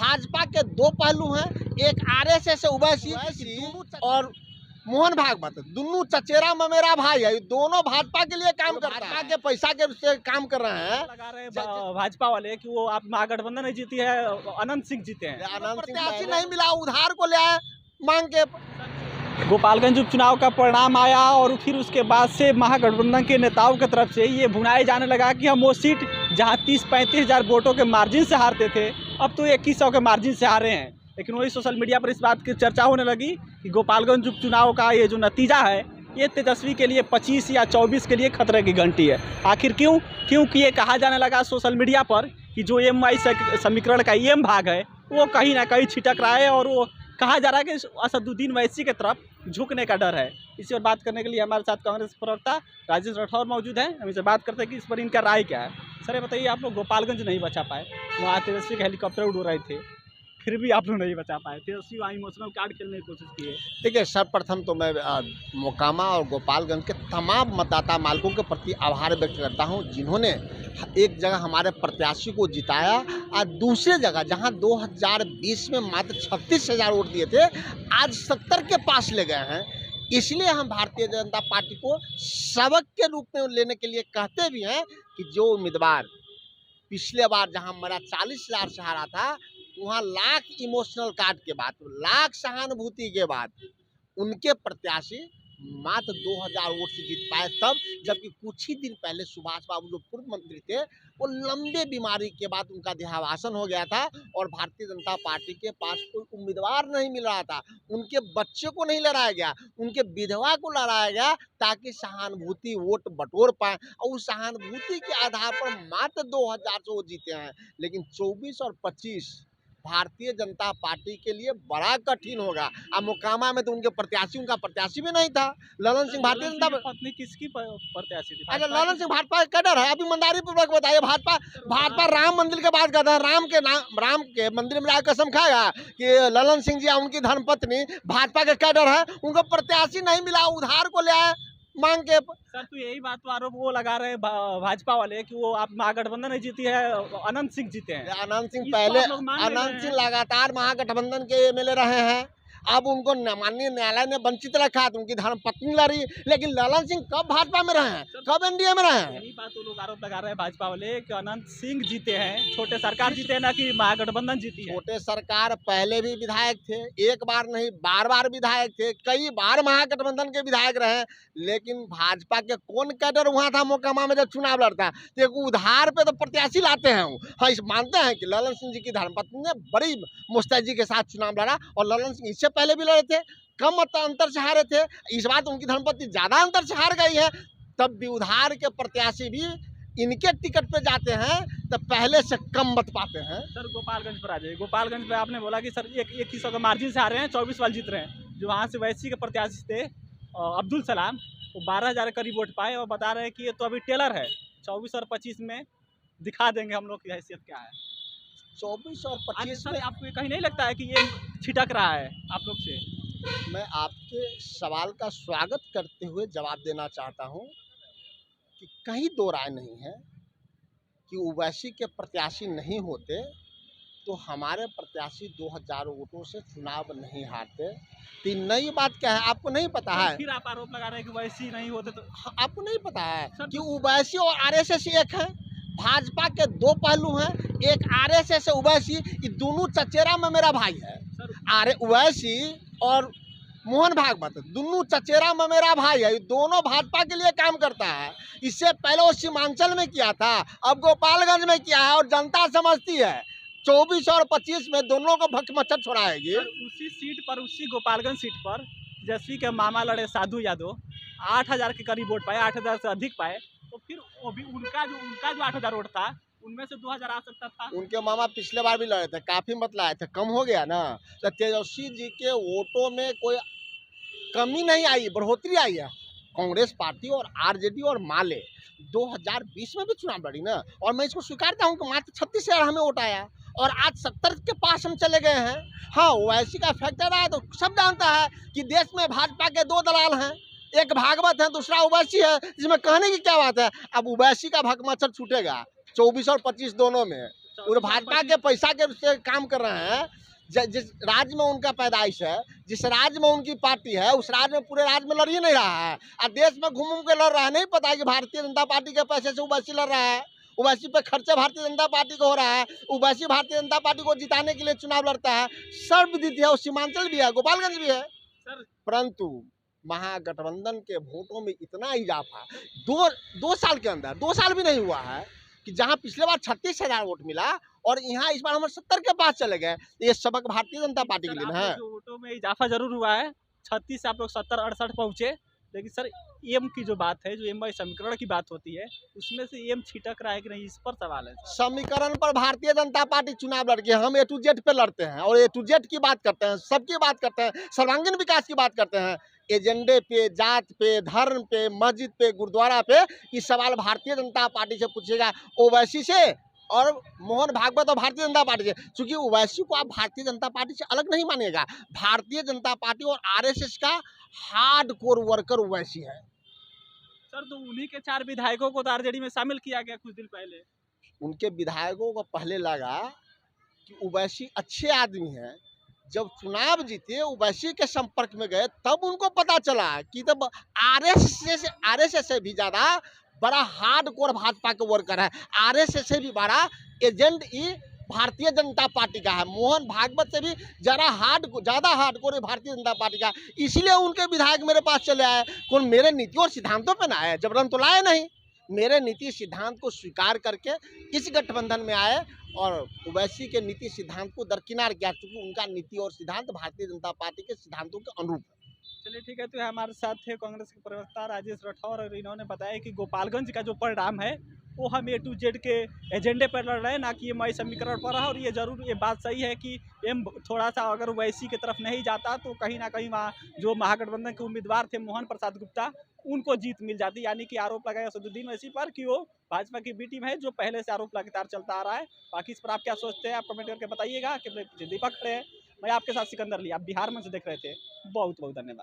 भाजपा के दो पहलू हैं, एक आरएसएस ओवैसी और मोहन भागवत, दोनों चचेरा ममेरा भाई है। दोनों भाजपा के लिए काम कर रहे हैं, भाजपा के पैसा के से काम कर रहे हैं। लगा रहे हैं भाजपा वाले कि वो आप महागठबंधन नहीं जीती है, अनंत सिंह जीते हैं। अनंत प्रत्याशी नहीं मिला, उधार को ले आए मांग के। गोपालगंज उपचुनाव का परिणाम आया और फिर उसके बाद से महागठबंधन के नेताओं की तरफ से ये भुनाए जाने लगा कि हम वो सीट जहां 30-35 हज़ार वोटों के मार्जिन से हारते थे, अब तो 2100 के मार्जिन से हारे हैं। लेकिन वही सोशल मीडिया पर इस बात की चर्चा होने लगी कि गोपालगंज उपचुनाव का ये जो नतीजा है ये तेजस्वी के लिए 25 या 24 के लिए खतरे की घंटी है। आखिर क्यों? क्योंकि ये कहा जाने लगा सोशल मीडिया पर कि जो EMI समीकरण का EM भाग है वो कहीं ना कहीं छिटक रहा है और वो कहा जा रहा है कि असदुद्दीन वैसी की तरफ झुकने का डर है। इसी पर बात करने के लिए हमारे साथ कांग्रेस प्रवक्ता राजेश राठौर मौजूद हैं। हम इनसे बात करते हैं कि इस पर इनका राय क्या है। सर ये बताइए, आप लोग गोपालगंज नहीं बचा पाए, वहाँ तेजस्वी के हेलीकॉप्टर उड़ रहे थे, फिर भी आप लोग नहीं बचा पाए। तेजस्वी वहाँ इमोशनल कार्ड खेलने की कोशिश की है। देखिए, सर्वप्रथम तो मैं मोकामा और गोपालगंज के तमाम मतदाता मालिकों के प्रति आभार व्यक्त करता हूं, जिन्होंने एक जगह हमारे प्रत्याशी को जिताया और दूसरी जगह जहां 2020 में मात्र 36,000 वोट दिए थे, आज 70 के पास ले गए हैं। इसलिए हम भारतीय जनता पार्टी को सबक के रूप में लेने के लिए कहते भी हैं कि जो उम्मीदवार पिछले बार जहां मेरा 40,000 से हारा था, वहाँ लाख इमोशनल कार्ड के बाद, लाख सहानुभूति के बाद उनके प्रत्याशी मात्र 2000 वोट से जीत पाए तब, जबकि कुछ ही दिन पहले सुभाष बाबू जो पूर्व मंत्री थे, वो लंबे बीमारी के बाद उनका देहावसान हो गया था और भारतीय जनता पार्टी के पास कोई उम्मीदवार नहीं मिल रहा था। उनके बच्चे को नहीं लड़ाया गया, उनके विधवा को लड़ाया गया ताकि सहानुभूति वोट बटोर पाए और उस सहानुभूति के आधार पर मात्र 2000 से वो जीते हैं। लेकिन 24 और 25 भारतीय जनता पार्टी के लिए बड़ा कठिन होगा। अब मोकामा में तो उनका प्रत्याशी भी नहीं था। ललन सिंह भारतीय जनता पत्नी किसकी प्रत्याशी थी? अच्छा, ललन सिंह भाजपा का कैडर है। अभी ईमानदारी पूर्वक बताइए, भाजपा राम मंदिर के बात करता है, राम के मंदिर में जाकर कसम खाएगा कि ललन सिंह जी या उनकी धर्मपत्नी भाजपा के कैडर है, उनको प्रत्याशी नहीं मिला, उधार को ले आए मांग के। सर तो यही बात तो आरोप वो लगा रहे भाजपा वाले कि वो आप महागठबंधन नहीं जीती है, अनंत सिंह जीते हैं। अनंत सिंह लगातार महागठबंधन के एमएलए रहे हैं। अब उनको माननीय न्यायालय ने वंचित रखा तो उनकी धर्मपत्नी लड़ी, लेकिन ललन सिंह कब भाजपा में रहे हैं, कब एनडीए में रहे हैं? यही बात वो लोग आरोप लगा रहे हैं भाजपा वाले कि अनंत सिंह जीते हैं, छोटे सरकार जीते हैं, ना कि महागठबंधन जीती है। छोटे सरकार पहले भी विधायक थे, एक बार नहीं बार विधायक थे, कई बार महागठबंधन के विधायक रहे, लेकिन भाजपा के कौन कैडर वहाँ था मोकामा में जब चुनाव लड़ता? तो उधार पे तो प्रत्याशी लाते हैं। हाँ, इस मानते हैं कि ललन सिंह जी की धर्मपत्नी ने बड़ी मुस्तैदी के साथ चुनाव लड़ा और ललन सिंह इससे पहले भी लड़े थे, कम अंतर से हारे थे। इस बात उनकी धर्मपत्नी ज्यादा अंतर से हार गई है। तब भी उधार के प्रत्याशी भी इनके टिकट पे जाते हैं तो पहले से कम मत पाते हैं। सर गोपालगंज पर आ जाइए। गोपालगंज पे आपने बोला कि सर 2100 के मार्जिन से हारे हैं, 24 वाल जीत रहे हैं। जो वहाँ से वैसी के प्रत्याशी थे अब्दुल सलाम, वो 12,000 करीब वोट पाए और बता रहे हैं कि ये तो अभी टेलर है, 24 और 25 में दिखा देंगे हम लोग की हैसियत क्या है। 24 और 25 में आपको कहीं नहीं लगता है कि ये छिटक रहा है आप लोग से? मैं आपके सवाल का स्वागत करते हुए जवाब देना चाहता हूं कि कहीं दो राय नहीं है कि ओवैसी के प्रत्याशी नहीं होते तो हमारे प्रत्याशी 2000 वोटों से चुनाव नहीं हारते। तो नई बात क्या है, आपको नहीं पता है? फिर आप आरोप लगा रहे हैं कि ओवैसी नहीं होते तो आपको नहीं पता है कि ओवैसी और आरएसएस एक है। भाजपा के दो पहलू हैं, एक आरएसएस ओवैसी, ये दोनों चचेरा में मेरा भाई है। ओवैसी और मोहन भागवत, दोनों चचेरा में मेरा भाई है। ये दोनों भाजपा के लिए काम करता है। इससे पहले वो सीमांचल में किया था, अब गोपालगंज में किया है और जनता समझती है 24 और 25 में दोनों को भक्त मच्छर छोड़ाएगी। उसी सीट पर, उसी गोपालगंज सीट पर तेजस्वी के मामा लड़े साधु यादव, 8,000 के करीब वोट पाए, 8,000 से अधिक पाए। तो फिर वो भी उनका जो 8,000 वोट था उनमें से 2,000 आ सकता था। उनके मामा पिछले बार भी लड़े थे, काफी मत लाए थे, कम हो गया ना। तो तेजस्वी जी के वोटों में कोई कमी नहीं आई, बढ़ोतरी आई है। कांग्रेस पार्टी और आरजेडी और माले 2020 में भी चुनाव लड़ी ना, और मैं इसको स्वीकारता हूँ कि मात्र 36,000 हमें वोट आया और आज 70 के पास हम चले गए हैं। हाँ, ओवैसी का फैक्टर आया तो सब जानता है कि देश में भाजपा के दो दलाल हैं, एक भागवत है, दूसरा ओवैसी है, जिसमें कहने की क्या बात है। अब ओवैसी का भकमच्छर छूटेगा 24 और 25 दोनों में। वो भाजपा के पैसा के से काम कर रहे हैं। जिस राज्य में उनका पैदाइश है, जिस राज्य में उनकी पार्टी है, उस राज्य में पूरे राज्य में लड़ ही नहीं रहा है और देश में घूम घूम के लड़ रहा है। नहीं पता है कि भारतीय जनता पार्टी के पैसे से ओवैसी लड़ रहा है, ओवैसी पे खर्चा भारतीय जनता पार्टी को हो रहा है, ओवैसी भारतीय जनता पार्टी को जिताने के लिए चुनाव लड़ता है। सर्वविदित है, और सीमांचल भी है, गोपालगंज भी है। परंतु महागठबंधन के वोटों में इतना इजाफा दो साल के अंदर, 2 साल भी नहीं हुआ है कि जहां पिछले बार 36,000 वोट मिला और यहाँ इस बार हम 70 के पास चले गए। ये सबक भारतीय जनता पार्टी के लिए है। वोटों में इजाफा जरूर हुआ है, 36 से आप लोग 70-68 पहुंचे, लेकिन सर एम की जो बात है, जो एम वाई समीकरण की बात होती है, उसमें से एम छिटक रहा है कि नहीं, इस पर सवाल है। समीकरण पर भारतीय जनता पार्टी चुनाव लड़के, हम A to Z पे लड़ते हैं और A to Z की बात करते हैं, सबकी बात करते हैं, सर्वांगीण विकास की बात करते हैं। एजेंडे पे, जात पे, धर्म पे, मस्जिद पे, गुरुद्वारा पे ये सवाल भारतीय जनता पार्टी से पूछेगा, ओवैसी से और मोहन भागवत और भारतीय जनता पार्टी से। क्योंकि ओवैसी को आप भारतीय जनता पार्टी से अलग नहीं मानिएगा। भारतीय जनता पार्टी और RSS का हार्ड कोर वर्कर ओवैसी है। सर तो उन्हीं के 4 विधायकों को तो आरजेडी में शामिल किया गया कुछ दिन पहले। उनके विधायकों को पहले लगा कि ओवैसी अच्छे आदमी हैं। जब चुनाव जीते, ओवैसी के संपर्क में गए, तब उनको पता चला कि तब RSS से भी ज्यादा बड़ा हार्ड कोर भाजपा के वर्कर है। RSS से भी बड़ा एजेंट ही भारतीय जनता पार्टी का है। मोहन भागवत से भी ज्यादा hard core Bharatiya Janata party का। इसलिए उनके विधायक मेरे पास चले आए। कौन मेरे नीति और सिद्धांतों पे ना आए, जबरन तो लाए नहीं। मेरे नीति सिद्धांत को स्वीकार करके इस गठबंधन में आए और ओवैसी के नीति सिद्धांत को दरकिनार किया, क्योंकि उनका नीति और सिद्धांत भारतीय जनता पार्टी के सिद्धांतों के अनुरूप है। चलिए ठीक है, तो हमारे साथ थे कांग्रेस के प्रवक्ता राजेश राठौर, और इन्होंने बताया कि गोपालगंज का जो परिणाम है वो हम A to Z के एजेंडे पर लड़ रहे हैं, ना कि एम आई समीकरण पर है। और ये जरूर ये बात सही है कि एम थोड़ा सा अगर ओवैसी की तरफ नहीं जाता तो कहीं ना कहीं वहाँ जो महागठबंधन के उम्मीदवार थे मोहन प्रसाद गुप्ता, उनको जीत मिल जाती। यानी कि आरोप लगाया असदुद्दीन ओवैसी पर कि वो भाजपा की बी टीम है, जो पहले से आरोप लगातार चलता आ रहा है। बाकी इस पर आप क्या सोचते हैं, आप कमेंट करके बताइएगा। कि दीपक खड़े हैं, मैं आपके साथ सिकंदर अली, आप बिहार में से देख रहे थे। बहुत बहुत धन्यवाद।